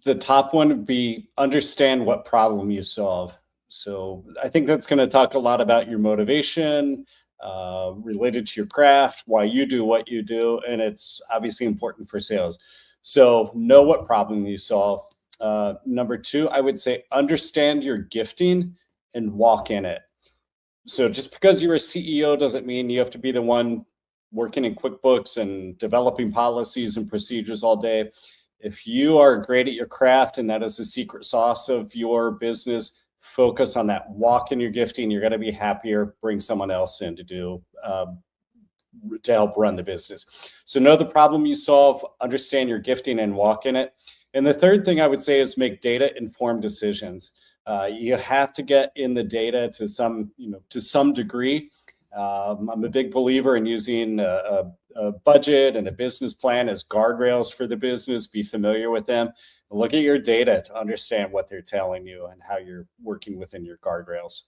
The top one would be understand what problem you solve. So I think that's going to talk a lot about your motivation related to your craft, why you do what you do, and it's obviously important for sales. So know what problem you solve. Number two, I would say understand your gifting and walk in it. So just because you're a CEO doesn't mean you have to be the one working in QuickBooks and developing policies and procedures all day. If you are great at your craft and that is the secret sauce of your business, focus on that. Walk in your gifting. You're going to be happier. Bring someone else in to do to help run the business. So know the problem you solve, understand your gifting, and walk in it. And the third thing I would say is make data-informed decisions. You have to get in the data to some degree. I'm a big believer in using a budget and a business plan as guardrails for the business. Be familiar with them. Look at your data to understand what they're telling you and how you're working within your guardrails.